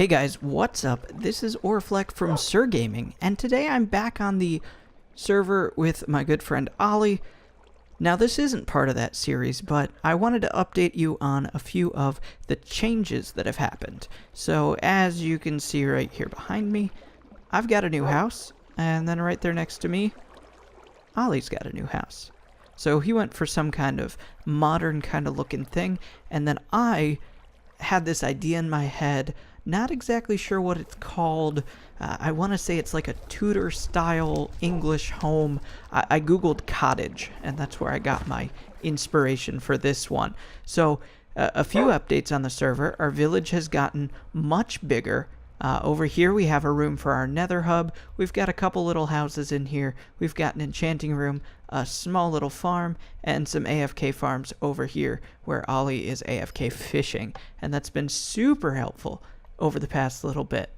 Hey guys, what's up? This is Orfleck from Sir Gaming, and today I'm back on the server with my good friend Ollie. Now this isn't part of that series, but I wanted to update you on a few of the changes that have happened. So as you can see right here behind me, I've got a new house, and then right there next to me, Ollie's got a new house. So he went for some kind of modern kind of looking thing, and then I had this idea in my head. Not exactly sure what it's called. I want to say it's like a Tudor Style English home. I googled cottage, and that's where I got my inspiration for this one. So a few updates on the server. Our village has gotten much bigger. Over here we have a room for our nether hub. We've got a couple little houses in here. We've got an enchanting room, a small little farm, and some AFK farms over here where Ollie is AFK fishing. And that's been super helpful over the past little bit.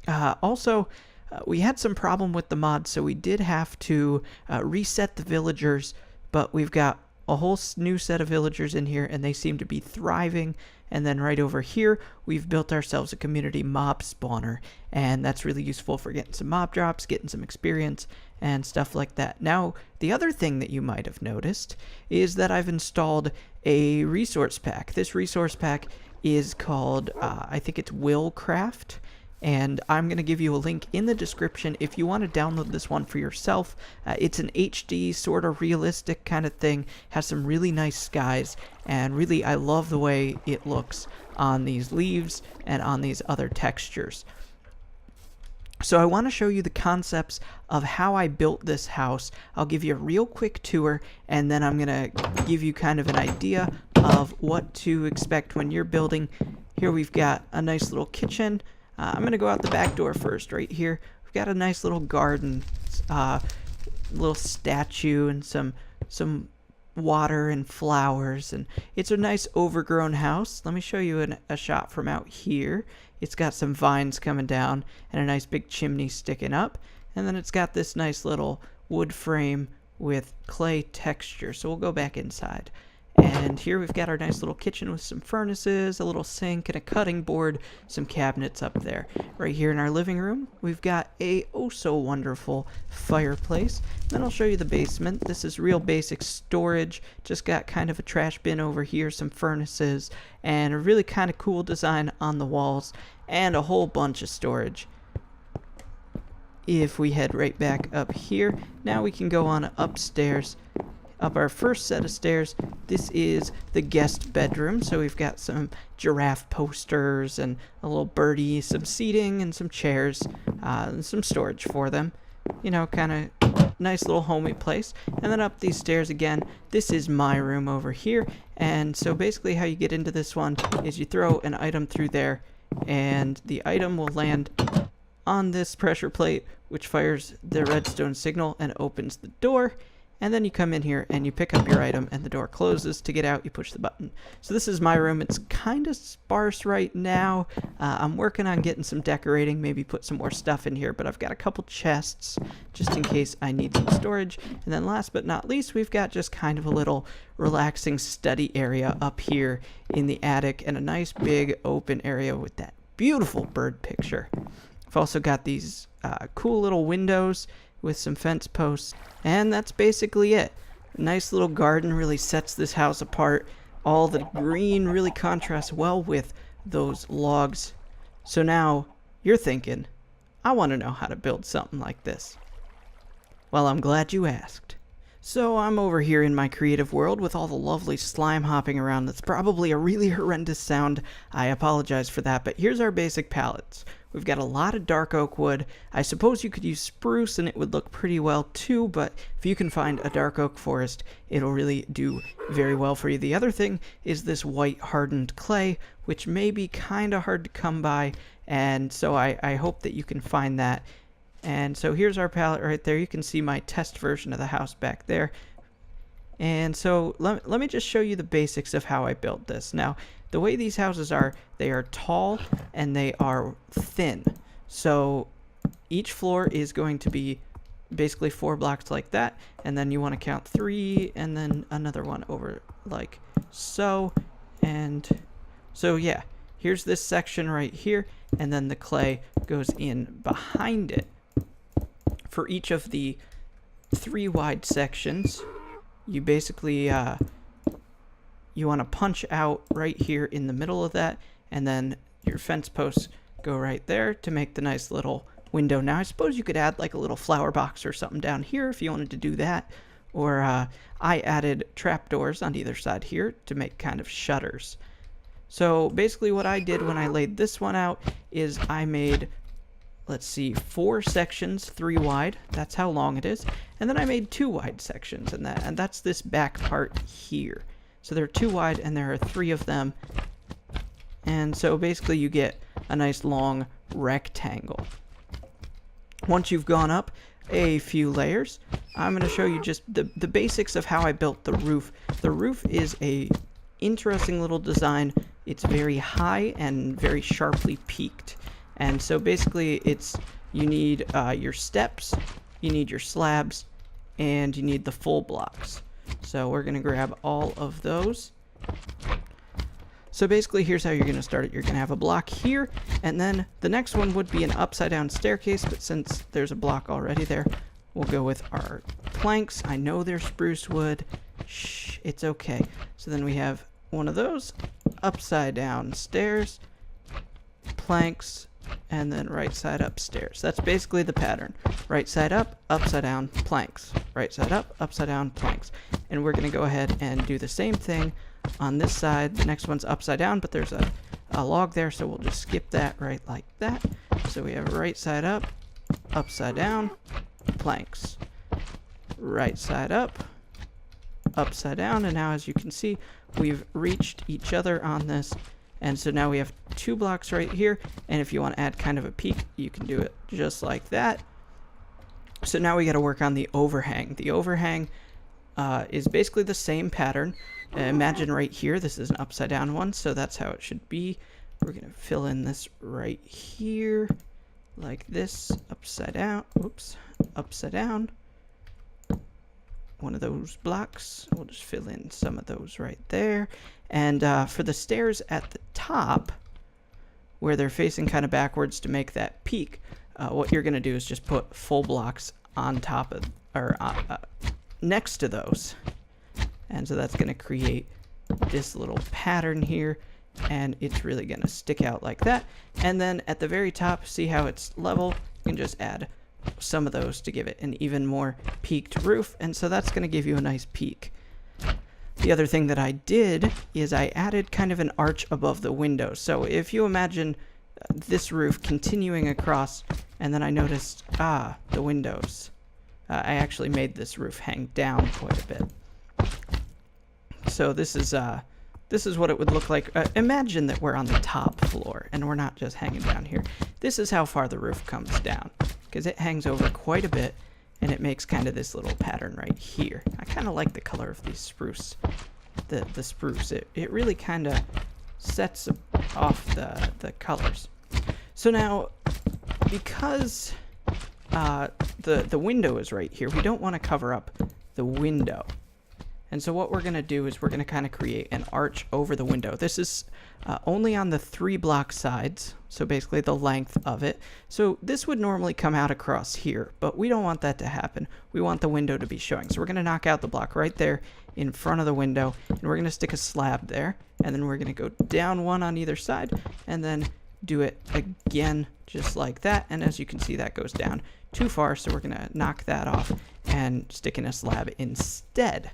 Also, we had some problem with the mod, so we did have to reset the villagers, but we've got a whole new set of villagers in here, and they seem to be thriving. And then right over here, we've built ourselves a community mob spawner, and that's really useful for getting some mob drops, getting some experience, and stuff like that. Now, the other thing that you might have noticed is that I've installed a resource pack. This resource pack is called, I think it's Willcraft, and I'm going to give you a link in the description if you want to download this one for yourself. It's an HD sort of realistic kind of thing, has some really nice skies, and really I love the way it looks on these leaves and on these other textures. So I want to show you the concepts of how I built this house. I'll give you a real quick tour, and then I'm going to give you kind of an idea of what to expect when you're building. Here we've got a nice little kitchen. I'm going to go out the back door first. Right here we've got a nice little garden, little statue, and some water and flowers, and it's a nice overgrown house. Let me show you a shot from out here. It's got some vines coming down and a nice big chimney sticking up, and then it's got this nice little wood frame with clay texture. So we'll go back inside, and here we've got our nice little kitchen with some furnaces, a little sink, and a cutting board, some cabinets up there. Right here in our living room, we've got a oh-so-wonderful fireplace. Then I'll show you the basement. This is real basic storage. Just got kind of a trash bin over here, some furnaces, and a really kind of cool design on the walls, and a whole bunch of storage. If we head right back up here, now we can go on upstairs. Up our first set of stairs, this is the guest bedroom. So we've got some giraffe posters and a little birdie, some seating and some chairs, and some storage for them. You know, kind of nice little homey place. And then up these stairs again, this is my room over here. And so basically how you get into this one is you throw an item through there, and the item will land on this pressure plate, which fires the redstone signal and opens the door. And then you come in here and you pick up your item, and the door closes. To get out, you push the button. So this is my room. It's kind of sparse right now. I'm working on getting some decorating, maybe put some more stuff in here, but I've got a couple chests just in case I need some storage. And then last but not least, we've got just kind of a little relaxing study area up here in the attic, and a nice big open area with that beautiful bird picture. I've also got these cool little windows with some fence posts, and that's basically it. A nice little garden really sets this house apart. All the green really contrasts well with those logs. So now you're thinking, I want to know how to build something like this. Well, I'm glad you asked. So I'm over here in my creative world with all the lovely slime hopping around. That's probably a really horrendous sound. I apologize for that, but here's our basic palettes. We've got a lot of dark oak wood. I suppose you could use spruce and it would look pretty well too, but if you can find a dark oak forest, it'll really do very well for you. The other thing is this white hardened clay, which may be kind of hard to come by, and so I hope that you can find that. And so here's our palette right there. You can see my test version of the house back there. And so let me just show you the basics of how I built this. Now, the way these houses are, they are tall and they are thin. So each floor is going to be basically 4 blocks like that, and then you want to count 3 and then another one over like so. And so yeah, here's this section right here, and then the clay goes in behind it. For each of the 3 wide sections, you basically you want to punch out right here in the middle of that, and then your fence posts go right there to make the nice little window. Now I suppose you could add like a little flower box or something down here if you wanted to do that, or I added trapdoors on either side here to make kind of shutters. So basically what I did when I laid this one out is I made, let's see, 4 sections, 3 wide. That's how long it is. And then I made 2 wide sections, and that's this back part here. So there are 2 wide and there are 3 of them. And so basically you get a nice long rectangle. Once you've gone up a few layers, I'm going to show you just the basics of how I built the roof. The roof is a interesting little design. It's very high and very sharply peaked. And so basically you need your steps, you need your slabs, and you need the full blocks. So we're going to grab all of those. So basically here's how you're going to start it. You're going to have a block here, and then the next one would be an upside down staircase, but since there's a block already there, we'll go with our planks. I know they're spruce wood. Shh, it's okay. So then we have one of those, upside down stairs, planks, and then right side up stairs. That's basically the pattern. Right side up, upside down, planks. Right side up, upside down, planks. And we're going to go ahead and do the same thing on this side. The next one's upside down, but there's a log there, so we'll just skip that right like that. So we have right side up, upside down, planks. Right side up, upside down, and now as you can see, we've reached each other on this. And so now we have 2 blocks right here, and if you want to add kind of a peak, you can do it just like that. So now we got to work on the overhang. The overhang is basically the same pattern. Imagine right here, this is an upside down one, so that's how it should be. We're going to fill in this right here, like this, upside down, oops, upside down. One of those blocks, we'll just fill in some of those right there. And for the stairs at the top, where they're facing kind of backwards to make that peak, what you're going to do is just put full blocks on top of, or next to those. And so that's going to create this little pattern here, and it's really going to stick out like that. And then at the very top, see how it's level? You can just add some of those to give it an even more peaked roof, and so that's going to give you a nice peak. The other thing that I did is I added kind of an arch above the window. So if you imagine this roof continuing across, and then I noticed, the windows. I actually made this roof hang down quite a bit. So this is what it would look like. Imagine that we're on the top floor and we're not just hanging down here. This is how far the roof comes down, because it hangs over quite a bit, and it makes kind of this little pattern right here. I kind of like the color of these spruce, the spruce. It really kind of sets off the colors. So now, because the window is right here, we don't want to cover up the window. And so what we're going to do is we're going to kind of create an arch over the window. This is only on the 3 block sides, so basically the length of it. So this would normally come out across here, but we don't want that to happen. We want the window to be showing. So we're going to knock out the block right there in front of the window, and we're going to stick a slab there, and then we're going to go down 1 on either side, and then do it again just like that. And as you can see, that goes down too far, so we're going to knock that off and stick in a slab instead.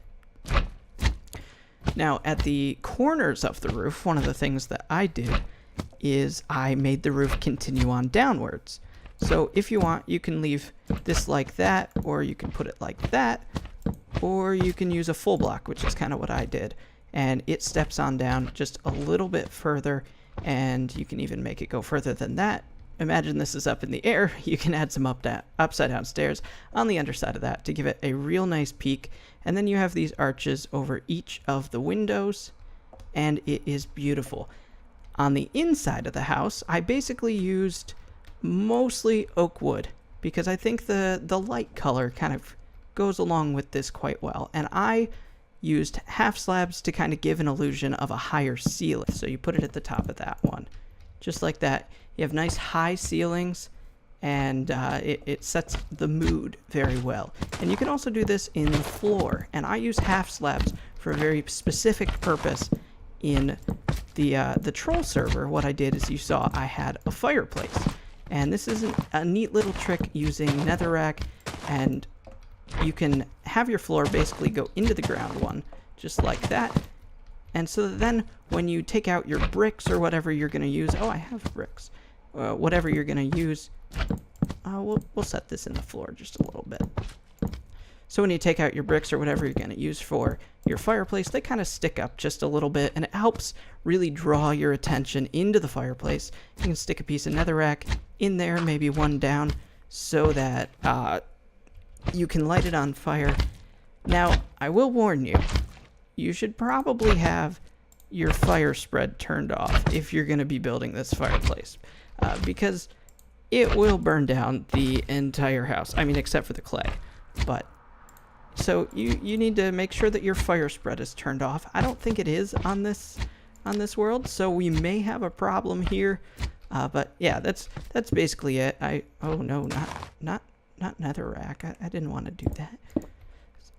Now, at the corners of the roof, one of the things that I did is I made the roof continue on downwards. So if you want, you can leave this like that, or you can put it like that, or you can use a full block, which is kind of what I did. And it steps on down just a little bit further, and you can even make it go further than that. Imagine this is up in the air. You can add some upside down stairs on the underside of that to give it a real nice peak. And then you have these arches over each of the windows, and it is beautiful. On the inside of the house, I basically used mostly oak wood because I think the light color kind of goes along with this quite well. And I used half slabs to kind of give an illusion of a higher ceiling. So you put it at the top of that one. just like that. You have nice high ceilings, and it sets the mood very well. And you can also do this in the floor, and I use half slabs for a very specific purpose. In the troll server, what I did is, you saw I had a fireplace, and this is a neat little trick using netherrack, and you can have your floor basically go into the ground one, just like that. And so then when you take out your bricks or whatever you're going to use, oh, I have bricks, whatever you're going to use, we'll set this in the floor just a little bit. So when you take out your bricks or whatever you're going to use for your fireplace, they kind of stick up just a little bit, and it helps really draw your attention into the fireplace. You can stick a piece of netherrack in there, maybe one down, so that you can light it on fire. Now, I will warn you, you should probably have your fire spread turned off if you're going to be building this fireplace, because it will burn down the entire house. I mean, except for the clay. But so you need to make sure that your fire spread is turned off. I don't think it is on this world, so we may have a problem here. But yeah, that's basically it. Oh no, not netherrack. I didn't want to do that.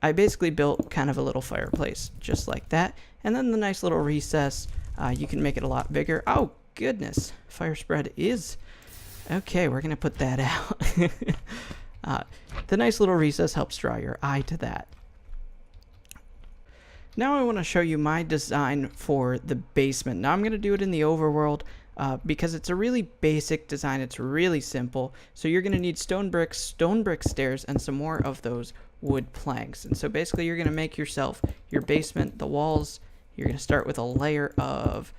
I basically built kind of a little fireplace just like that, and then the nice little recess. You can make it a lot bigger. Oh goodness, fire spread is okay. We're gonna put that out. The nice little recess helps draw your eye to that. Now I want to show you my design for the basement. Now I'm going to do it in the overworld because it's a really basic design. It's really simple. So you're going to need stone brick stairs, and some more of those wood planks. And so basically you're going to make yourself your basement, the walls. You're going to start with a layer of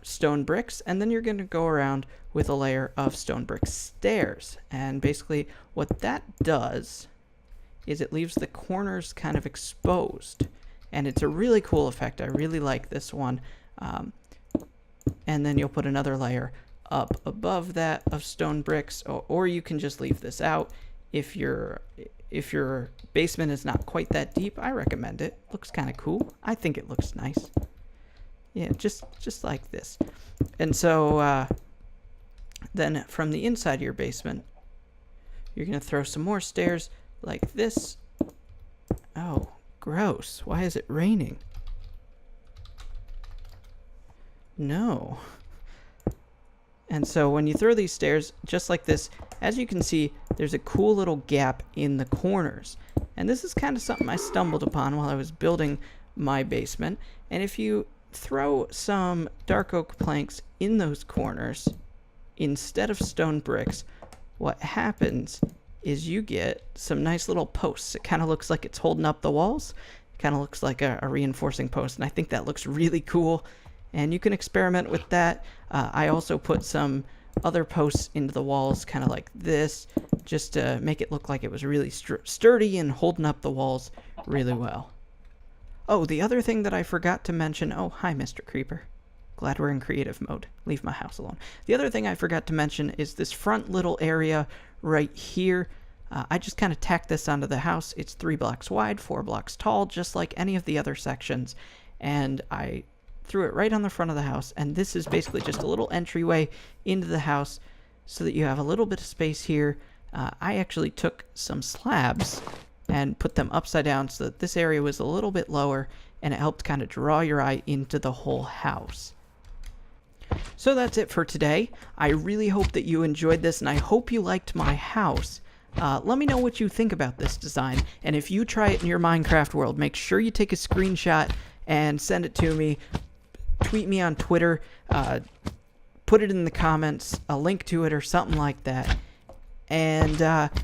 stone bricks, and then you're going to go around with a layer of stone brick stairs. And basically what that does is it leaves the corners kind of exposed, and it's a really cool effect. I really like this one. And then you'll put another layer up above that of stone bricks, or you can just leave this out. If your basement is not quite that deep, I recommend it. Looks kind of cool. I think it looks nice. Yeah, just like this. And so then from the inside of your basement, you're going to throw some more stairs like this. Oh, gross. Why is it raining? No. And so when you throw these stairs just like this, as you can see, there's a cool little gap in the corners. And this is kind of something I stumbled upon while I was building my basement. And if you throw some dark oak planks in those corners instead of stone bricks, what happens is you get some nice little posts. It kind of looks like it's holding up the walls. It kind of looks like a reinforcing post, and I think that looks really cool. And you can experiment with that. I also put some other posts into the walls, kind of like this, just to make it look like it was really sturdy and holding up the walls really well. Oh, the other thing that I forgot to mention. Oh, hi, Mr. Creeper. Glad we're in creative mode. Leave my house alone. The other thing I forgot to mention is this front little area right here. I just kind of tacked this onto the house. It's 3 blocks wide, 4 blocks tall, just like any of the other sections. And I threw it right on the front of the house. And this is basically just a little entryway into the house so that you have a little bit of space here. I actually took some slabs and put them upside down so that this area was a little bit lower, and it helped kind of draw your eye into the whole house. So that's it for today. I really hope that you enjoyed this, and I hope you liked my house. Let me know what you think about this design, and if you try it in your Minecraft world, make sure you take a screenshot and send it to me. Tweet me on Twitter, put it in the comments, a link to it or something like that. And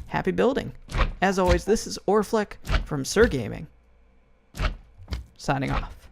happy building. As always, this is Orfleck from Sir Gaming, signing off.